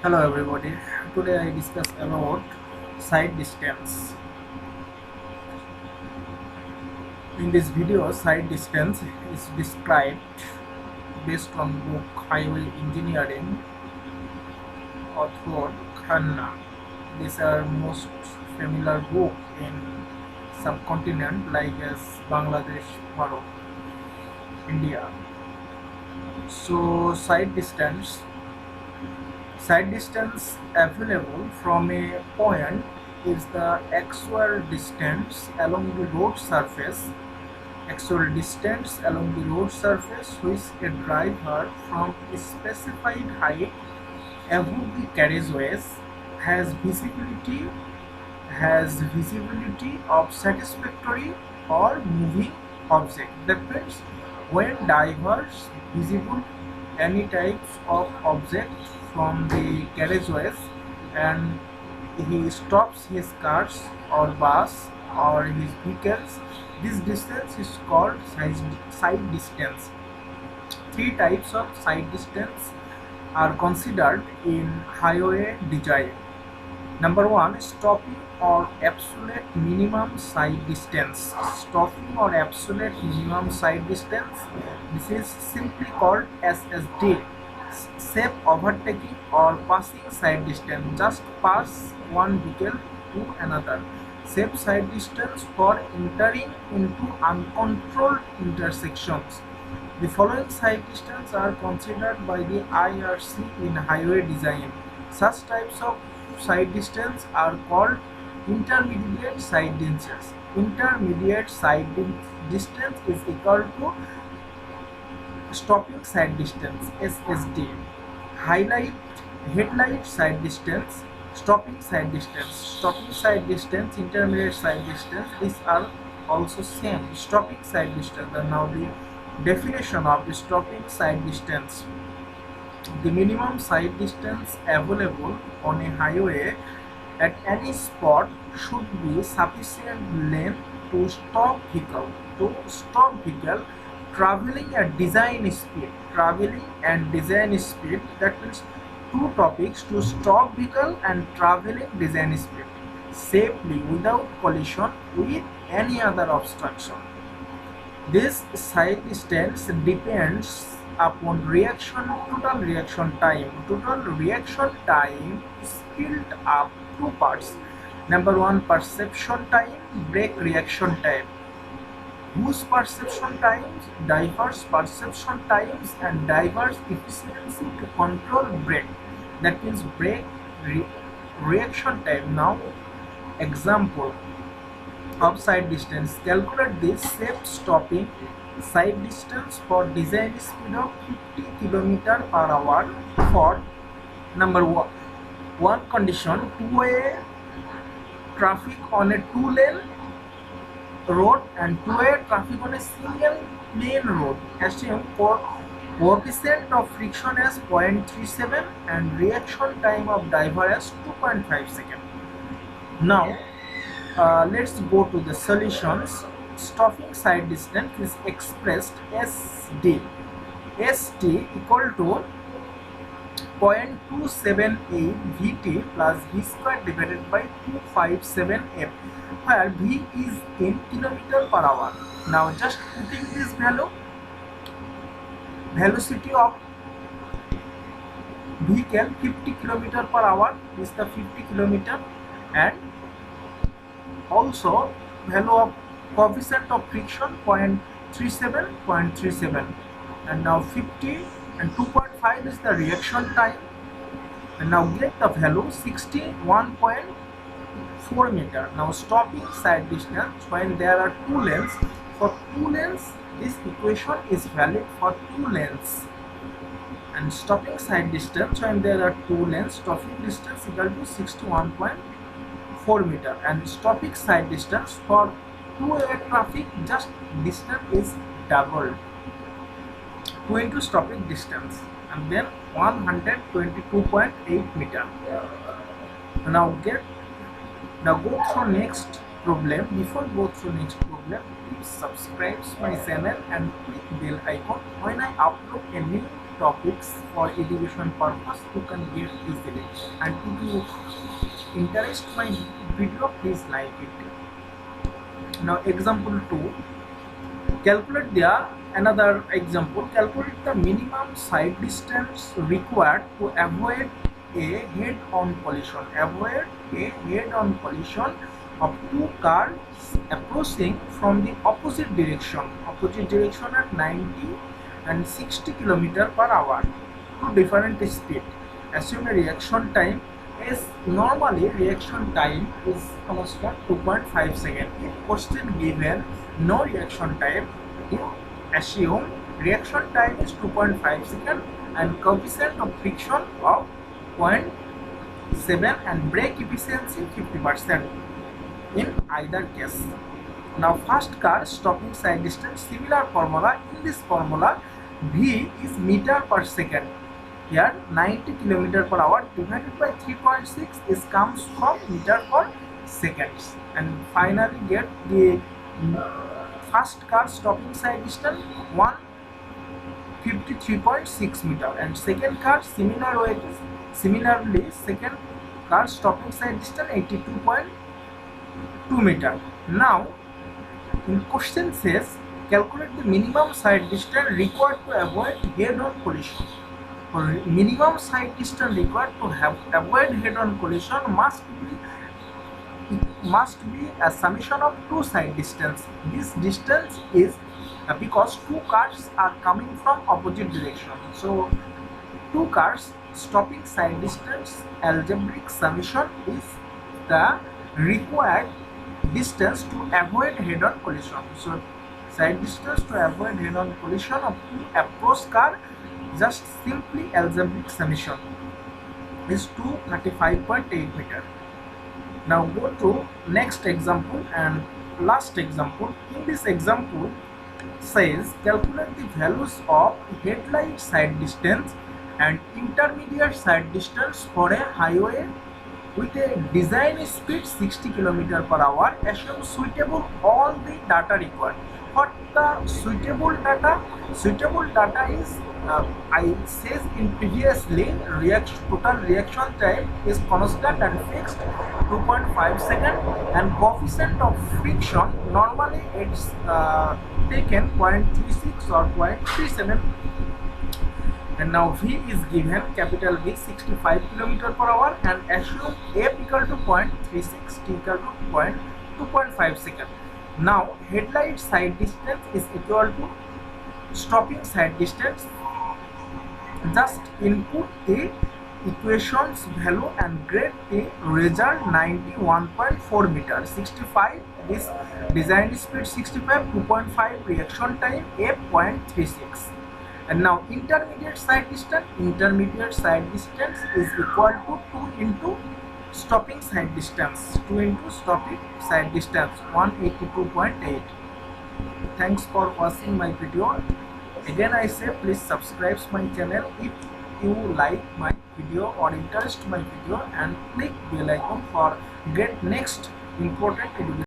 Hello everybody. Today I discuss about side distance. In this video, side distance is described based on book Highway Engineering, author Khanna. These are most familiar book in subcontinent like as Bangladesh, Bharat, India. So side distance available from a point is the actual distance along the road surface which a driver from a specified height above the carriageways has visibility of satisfactory or moving object. That means when divers visible any types of object from the carriageways and he stops his cars or bus or his vehicles, this distance is called side distance. Three types of side distance are considered in highway design. Number one, stopping or absolute minimum side distance. Stopping or absolute minimum side distance. This is simply called SSD. Safe overtaking or passing side distance. Just pass one vehicle to another. Safe side distance for entering into uncontrolled intersections. The following side distance are considered by the IRC in highway design. Such types of side distance are called intermediate side distance. Intermediate side distance is equal to stopping side distance SSD. Headlight side distance, stopping side distance, intermediate side distance, these are also same. Stopping side distance. And now the definition of the stopping side distance. The minimum side distance available on a highway at any spot should be sufficient length to stop vehicle traveling at design speed. That means two topics: to stop vehicle and traveling design speed safely without collision with any other obstruction. This side distance depends upon total reaction time. Total reaction time is split up two parts. Number one, perception time, brake reaction time. Whose perception times? Divers perception times and divers efficiency to control brake. That means brake reaction time. Now, example of side distance. Calculate this safe stopping side distance for design speed of 50 km/h for number one condition: two-way traffic on a two-lane road and two-way traffic on a single lane road. Assume coefficient of friction as 0.37 and reaction time of driver as 2.5 seconds. Now let's go to the solutions. Stopping side distance is expressed SD equal to 0.278 Vt plus V square divided by 257 f, where V is in km/h. Now just putting this velocity of vehicle 50 km/h is the 50 km, and also value of coefficient of friction 0.37, and now 50 and 2.5 is the reaction time, and now get the value 61.4 meter. Now stopping side distance when there are two lanes. For two lanes, this equation is valid for two lanes. And stopping side distance when there are two lanes, stopping distance equal to 61.4 meter. And stopping side distance for two-way traffic, just distance is doubled. 2 into stopping distance, and then 122.8 meter. Now go through next problem. Before go through next problem, please subscribe my channel and click bell icon when I upload a new topics for education purpose you can get easily. And if you interest my video, please like it. Now example 2, calculate the another example. Calculate the minimum side distance required to avoid a head-on collision. Avoid a head-on collision of two cars approaching from the opposite direction at 90 and 60 km per hour to different speed. Assume a reaction time is normally reaction time is constant 2.5 seconds. If question given no reaction time, you assume reaction time is 2.5 seconds and coefficient of friction of 0.7 and brake efficiency 50% in either case. Now first car stopping side distance, similar formula. In this formula, V is meter per second. Here 90 km per hour divided by 3.6 is comes from meter per seconds. And finally get the first car stopping side distance 153.6 meter, and second car similarly second car stopping side distance 82.2 meter. Now in question says calculate the minimum side distance required to avoid head-on collision. For minimum side distance required to avoid head-on collision must be a summation of two side distance. This distance is because two cars are coming from opposite direction. So two cars stopping side distance algebraic summation is the required distance to avoid head-on collision. So side distance to avoid head-on collision of two approach car, just simply algebraic summation, is 235.8 meter. Now go to next example and last example. In this example says calculate the values of headlight side distance and intermediate side distance for a highway with a design speed 60 km per hour. Assume suitable all the data required. What the suitable data? Suitable data is I says in previously total reaction time is constant and fixed 2.5 seconds, and coefficient of friction normally it's taken 0.36 or 0.37. And now V is given capital V 65 km per hour, and assume F equal to 0.36, T equal to 2.5 seconds. Now headlight side distance is equal to stopping side distance. Just input the equations value and get the result 91.4 meter. 65 is design speed 65, 2.5 reaction time F 0.36. And now intermediate side distance is equal to 2 into stopping side distance, 182.8. Thanks for watching my video. Again I say please subscribe my channel if you like my video or interest my video, and click bell icon for get next important education.